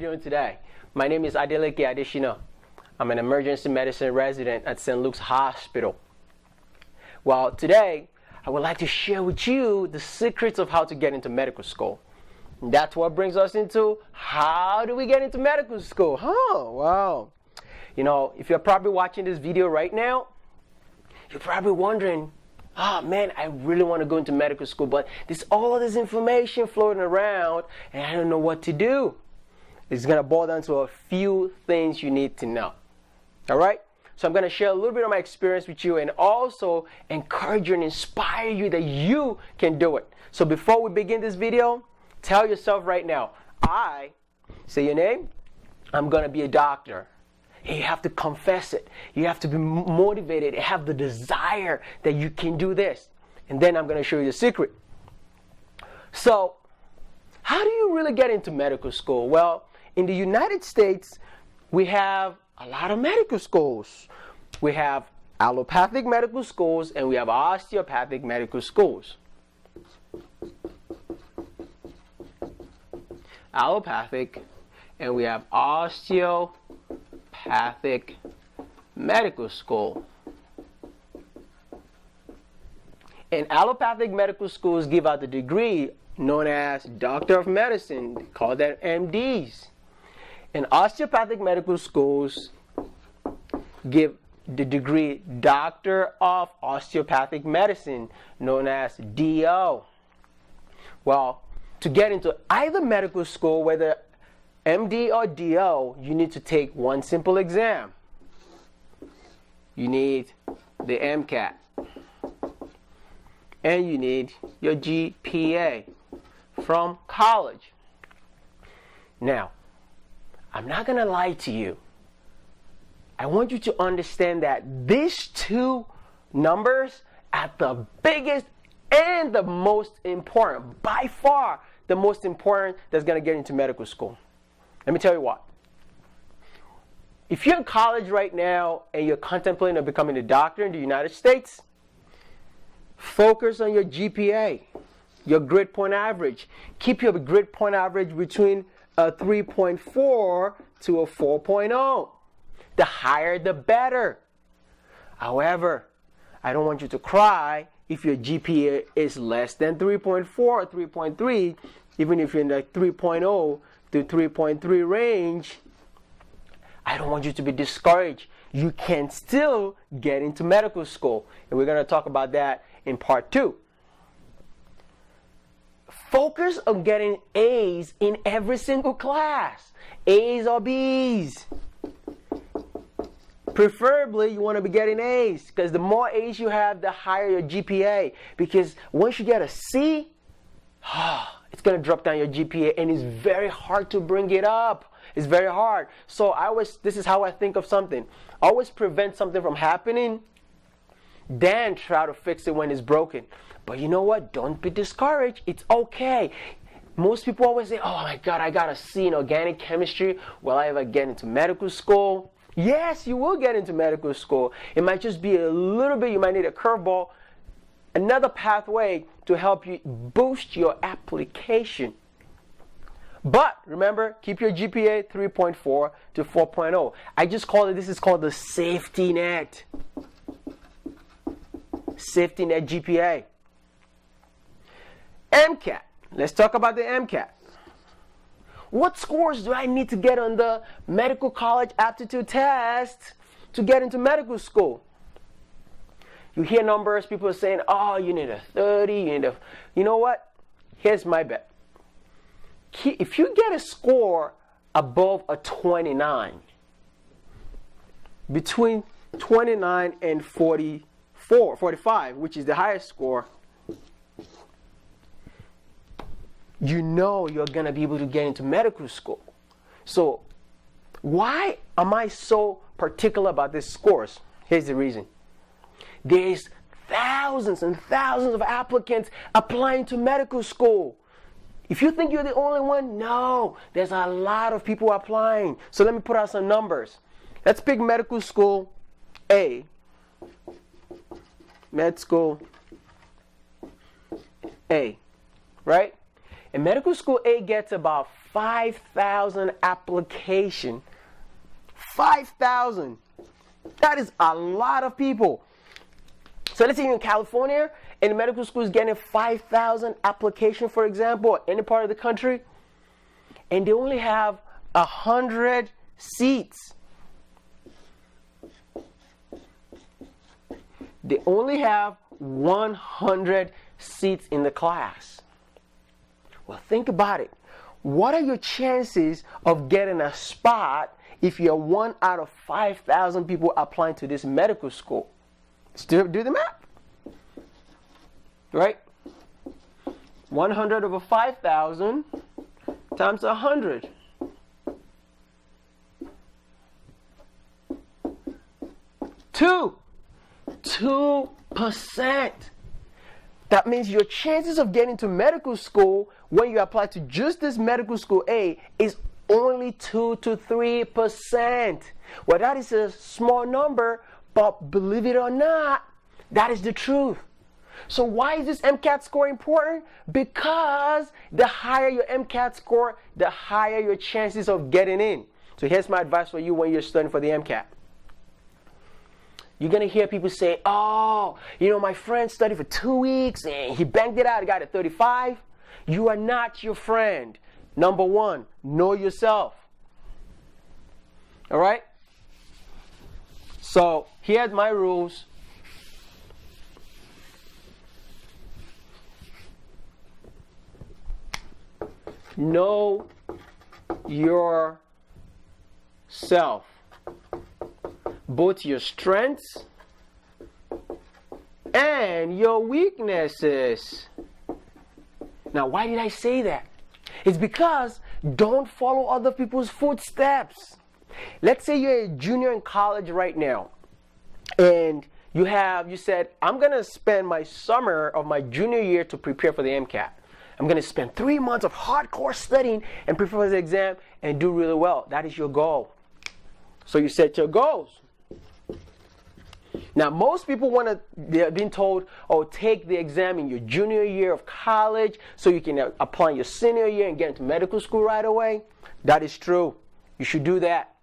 doing today? My name is Adeleke Adeshina. I'm an emergency medicine resident at St. Luke's Hospital. Well, today I would like to share with you the secrets of how to get into medical school. And that's what brings us into how do we get into medical school? Wow. You know, if you're probably watching this video right now, you're probably wondering, man, I really want to go into medical school, but there's all this information floating around and I don't know what to do. It's going to boil down to a few things you need to know. All right? So I'm going to share a little bit of my experience with you and also encourage you and inspire you that you can do it. So before we begin this video, tell yourself right now, say your name, I'm going to be a doctor. You have to confess it. You have to be motivated. You have the desire that you can do this. And then I'm going to show you the secret. So, how do you really get into medical school? Well, in the United States, we have a lot of medical schools. We have allopathic medical schools and we have osteopathic medical schools. Allopathic and we have osteopathic medical school. And allopathic medical schools give out the degree known as Doctor of Medicine. They call that MDs. And osteopathic medical schools give the degree Doctor of Osteopathic Medicine, known as DO. Well, to get into either medical school, whether MD or DO, you need to take one simple exam. You need the MCAT. And you need your GPA from college. Now, I'm not going to lie to you. I want you to understand that these two numbers are the biggest and the most important, by far the most important that's going to get into medical school. Let me tell you what. If you're in college right now and you're contemplating on becoming a doctor in the United States, focus on your GPA, your grade point average. Keep your grade point average between a 3.4 to a 4.0. The higher, the better. However, I don't want you to cry if your GPA is less than 3.4 or 3.3, even if you're in the 3.0 to 3.3 range. I don't want you to be discouraged. You can still get into medical school. And we're going to talk about that in part 2. Focus on getting A's in every single class. A's or B's. Preferably, you want to be getting A's because the more A's you have, the higher your GPA. Because once you get a C, it's going to drop down your GPA and it's very hard to bring it up. It's very hard. So this is how I think of something. Always prevent something from happening, then try to fix it when it's broken. But you know what? Don't be discouraged. It's okay. Most people always say, oh my God, I got a C in organic chemistry. Will I ever get into medical school? Yes, you will get into medical school. It might just be a little bit, you might need a curveball, another pathway to help you boost your application. But remember, keep your GPA 3.4 to 4.0. I just call it, this is called the safety net. Safety net GPA. MCAT. Let's talk about the MCAT. What scores do I need to get on the medical college aptitude test to get into medical school? You hear numbers, people are saying, oh, you need a 30, you know what? Here's my bet. If you get a score above a 29, between 29 and 45, which is the highest score, you know you're going to be able to get into medical school. So why am I so particular about these scores? Here's the reason. There's thousands and thousands of applicants applying to medical school. If you think you're the only one, no. There's a lot of people applying. So let me put out some numbers. Let's pick medical school A. Med school A. Right? And medical school A gets about 5,000 applications. 5,000. That is a lot of people. So let's say you're in California and the medical school is getting 5,000 applications, for example, or any part of the country, and they only have 100 seats. They only have 100 seats in the class. Well, think about it. What are your chances of getting a spot if you're one out of 5,000 people applying to this medical school? Still do the math. Right? 100 over 5,000 times 100. 2%. That means your chances of getting to medical school when you apply to just this medical school A is only 2 to 3%. Well, that is a small number, but believe it or not, that is the truth. So why is this MCAT score important? Because the higher your MCAT score, the higher your chances of getting in. So here's my advice for you when you're studying for the MCAT. You're going to hear people say, oh, my friend studied for 2 weeks and he banged it out, he got a 35. You are not your friend. Number one, know yourself. All right? So here's my rules. Know yourself. Both your strengths and your weaknesses. Now, why did I say that? It's because don't follow other people's footsteps. Let's say you're a junior in college right now, and you said, I'm going to spend my summer of my junior year to prepare for the MCAT. I'm going to spend 3 months of hardcore studying and prepare for the exam and do really well. That is your goal. So you set your goals. Now, most people they're being told, take the exam in your junior year of college so you can apply in your senior year and get into medical school right away. That is true. You should do that,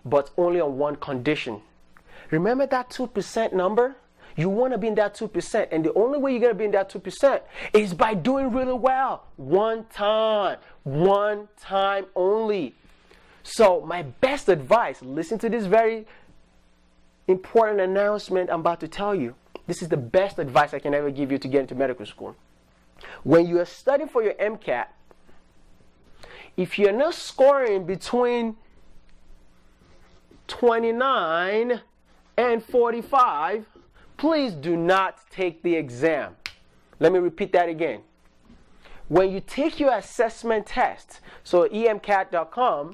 but only on one condition. Remember that 2% number? You want to be in that 2%, and the only way you're going to be in that 2% is by doing really well. One time only. So my best advice, listen to this very important announcement I'm about to tell you. This is the best advice I can ever give you to get into medical school. When you are studying for your MCAT, if you're not scoring between 29 and 45, please do not take the exam. Let me repeat that again. When you take your assessment test, so emcat.com,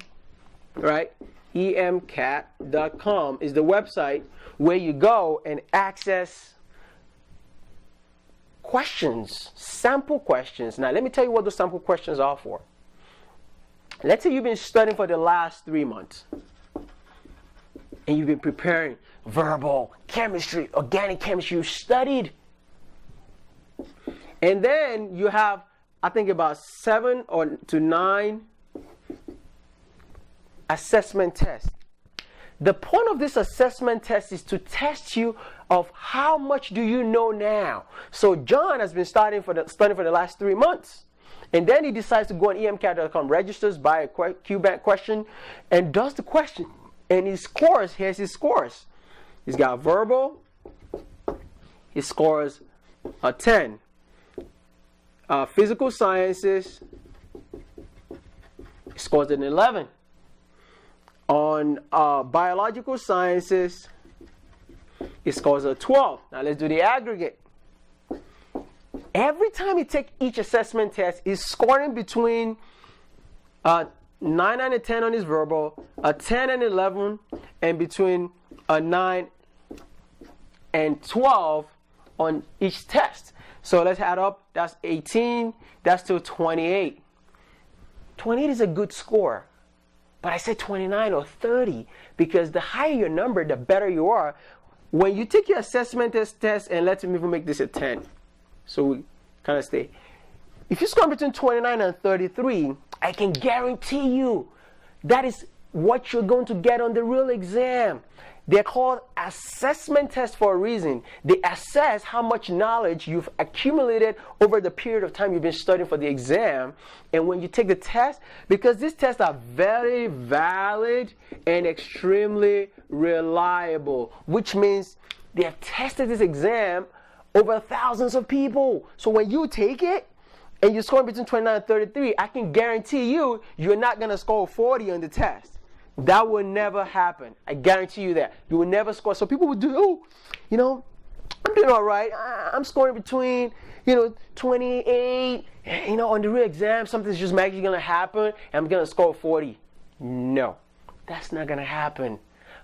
right? emcat.com is the website where you go and access questions, sample questions. Now, let me tell you what those sample questions are for. Let's say you've been studying for the last 3 months, and you've been preparing verbal, chemistry, organic chemistry. You studied. And then you have, I think, about 7 to 9 assessment tests. The point of this assessment test is to test you of how much do you know now. So John has been studying for the last 3 months. And then he decides to go on emcat.com, registers, buy a QBank question, and does the question. And his scores, here's his scores. He's got verbal, he scores a 10. Physical sciences, he scores an 11. On biological sciences, he scores a 12. Now let's do the aggregate. Every time you take each assessment test, he's scoring between 9 and a 10 on his verbal, a 10 and 11, and between a 9 and 12 on each test. So let's add up. That's 18. That's still 28. 28 is a good score. But I said 29 or 30 because the higher your number, the better you are. When you take your assessment test, and let's even make this a 10. So we kind of stay. If you score between 29 and 33, I can guarantee you that is what you're going to get on the real exam. They're called assessment tests for a reason. They assess how much knowledge you've accumulated over the period of time you've been studying for the exam. And when you take the test, because these tests are very valid and extremely reliable, which means they have tested this exam over thousands of people. So when you take it and you score between 29 and 33, I can guarantee you, you're not going to score 40 on the test. That will never happen. I guarantee you that. You will never score. So people will do, oh, I'm doing all right. I'm scoring between, 28. On the real exam, something's just magically going to happen, and I'm going to score 40. No, that's not going to happen.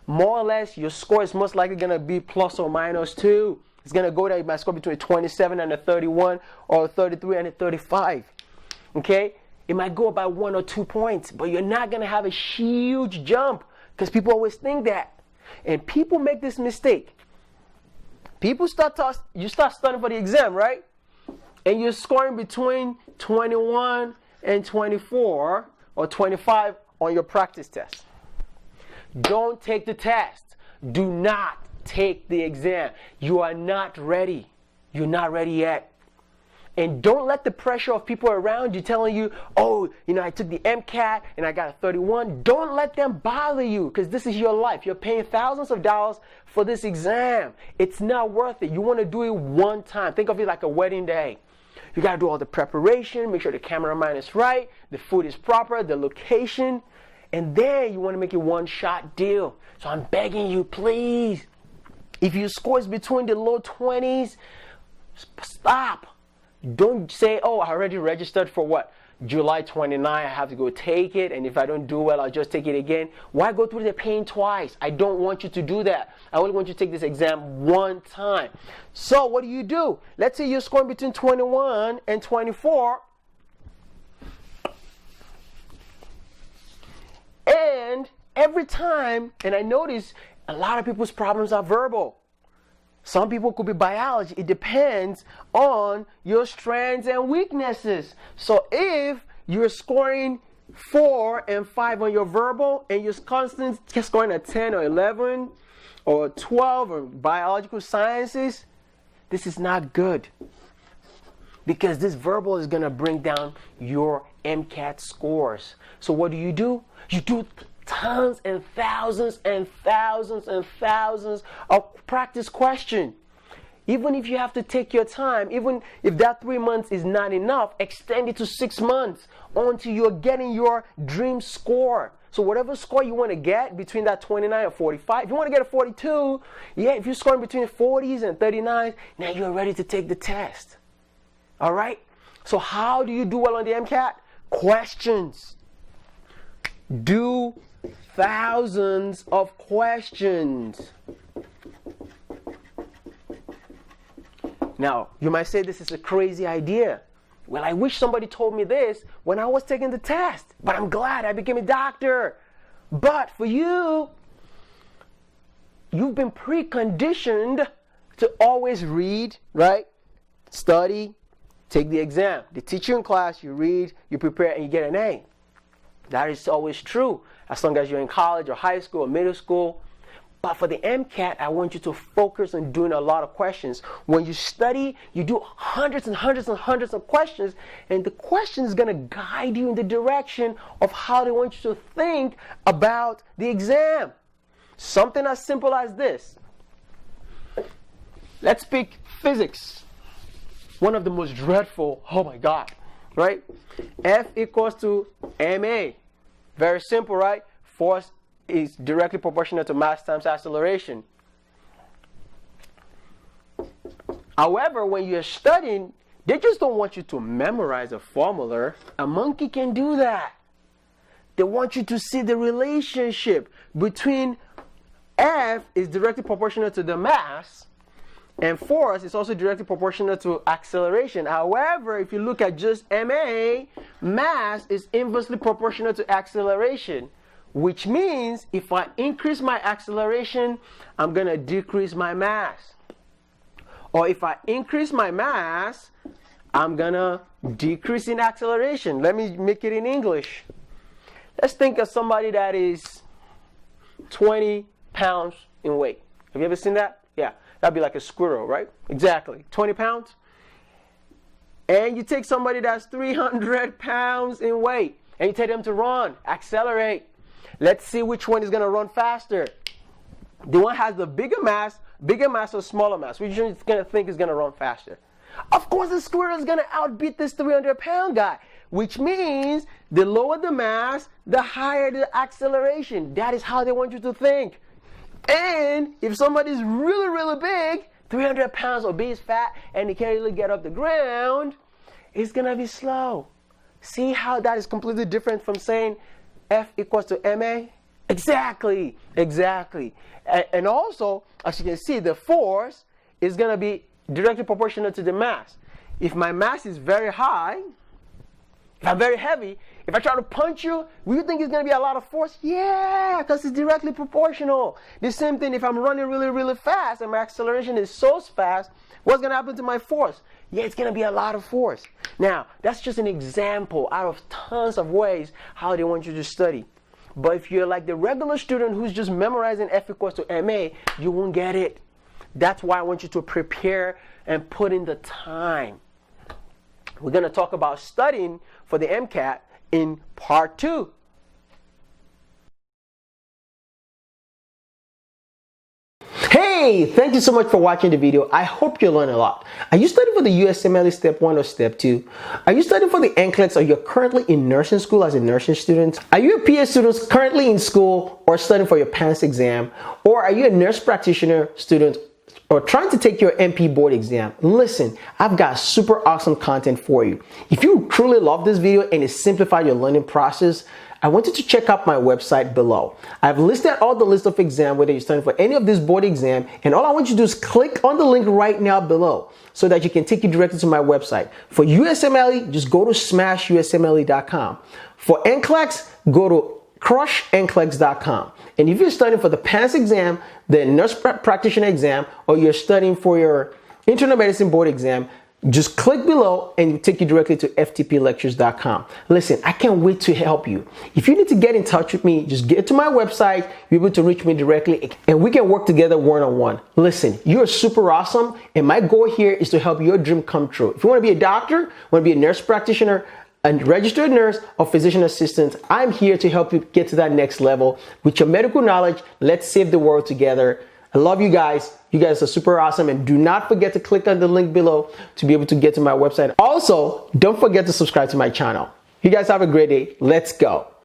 More or less, your score is most likely going to be plus or minus 2. It's going to go there. You might score between 27 and a 31, or 33 and a 35. Okay? It might go about 1 or 2 points, but you're not going to have a huge jump because people always think that. And people make this mistake. You start studying for the exam, right? And you're scoring between 21 and 24 or 25 on your practice test. Don't take the test. Do not take the exam. You are not ready. You're not ready yet. And don't let the pressure of people around you telling you, oh, I took the MCAT and I got a 31. Don't let them bother you because this is your life. You're paying thousands of dollars for this exam. It's not worth it. You want to do it one time. Think of it like a wedding day. You got to do all the preparation, make sure the cameraman is right, the food is proper, the location, and then you want to make it one-shot deal. So I'm begging you, please. If your score is between the low 20s, stop. Don't say, oh, I already registered for what? July 29, I have to go take it, and if I don't do well, I'll just take it again. Why go through the pain twice? I don't want you to do that. I only want you to take this exam one time. So what do? Let's say you're scoring between 21 and 24. And every time, and I notice a lot of people's problems are verbal. Some people could be biology. It depends on your strengths and weaknesses. So if you're scoring 4 and 5 on your verbal and you're constantly scoring a 10 or 11 or 12 or biological sciences, this is not good. Because this verbal is going to bring down your MCAT scores. So what do? You do tons and thousands and thousands and thousands of practice questions. Even if you have to take your time, even if that 3 months is not enough, extend it to 6 months until you're getting your dream score. So whatever score you want to get between that 29 and 45, if you want to get a 42, if you're scoring between 40s and 39, now you're ready to take the test. All right? So how do you do well on the MCAT? Questions. Do thousands of questions. Now, you might say this is a crazy idea. Well, I wish somebody told me this when I was taking the test, but I'm glad I became a doctor. But for you, you've been preconditioned to always read, right? Study, take the exam. They teach you in class, you read, you prepare, and you get an A. That is always true as long as you're in college or high school or middle school. But for the MCAT, I want you to focus on doing a lot of questions. When you study, you do hundreds and hundreds and hundreds of questions, and the question is going to guide you in the direction of how they want you to think about the exam. Something as simple as this. Let's pick physics. One of the most dreadful, oh my God, right? F equals to ma. Very simple, right? Force is directly proportional to mass times acceleration. However, when you're studying, they just don't want you to memorize a formula. A monkey can do that. They want you to see the relationship between F is directly proportional to the mass, and force is also directly proportional to acceleration. However, if you look at just ma, mass is inversely proportional to acceleration. Which means if I increase my acceleration, I'm going to decrease my mass. Or if I increase my mass, I'm gonna decrease in acceleration. Let me make it in English. Let's think of somebody that is 20 pounds in weight. Have you ever seen that? Yeah, that'd be like a squirrel, right? Exactly, 20 pounds. And you take somebody that's 300 pounds in weight, and you tell them to run, accelerate. Let's see which one is gonna run faster. The one has the bigger mass or smaller mass. Which one is gonna think is gonna run faster? Of course, the squirrel is gonna outbeat this 300-pound guy, which means the lower the mass, the higher the acceleration. That is how they want you to think. And if somebody's really, really big, 300 pounds, obese, fat, and they can't really get off the ground, it's gonna be slow. See how that is completely different from saying F equals to ma? Exactly. And also, as you can see, the force is gonna be directly proportional to the mass. If my mass is very high, if I'm very heavy, if I try to punch you, will you think it's going to be a lot of force? Yeah, because it's directly proportional. The same thing if I'm running really, really fast and my acceleration is so fast, what's going to happen to my force? Yeah, it's going to be a lot of force. Now, that's just an example out of tons of ways how they want you to study. But if you're like the regular student who's just memorizing F equals to ma, you won't get it. That's why I want you to prepare and put in the time. We're going to talk about studying for the MCAT in part 2. Hey, thank you so much for watching the video. I hope you learned a lot. Are you studying for the USMLE Step 1 or Step 2? Are you studying for the NCLEX or you're currently in nursing school as a nursing student? Are you a PA student currently in school or studying for your PANCE exam? Or are you a nurse practitioner student or trying to take your NP board exam? Listen, I've got super awesome content for you. If you truly love this video and it simplified your learning process, I want you to check out my website below. I've listed all the list of exams, whether you're studying for any of this board exam, and all I want you to do is click on the link right now below so that you can take you directly to my website. For USMLE, just go to smashusmle.com. For NCLEX, go to crushnclex.com. And if you're studying for the PANCE exam, the nurse practitioner exam, or you're studying for your internal medicine board exam, just click below and it'll take you directly to ftplectures.com. Listen, I can't wait to help you. If you need to get in touch with me, just get to my website, you're able to reach me directly, and we can work together one-on-one. Listen, you're super awesome, and my goal here is to help your dream come true. If you want to be a doctor, want to be a nurse practitioner, a registered nurse or physician assistant, I'm here to help you get to that next level with your medical knowledge. Let's save the world together. I love you guys. You guys are super awesome, and do not forget to click on the link below to be able to get to my website. Also, don't forget to subscribe to my channel. You guys have a great day. Let's go.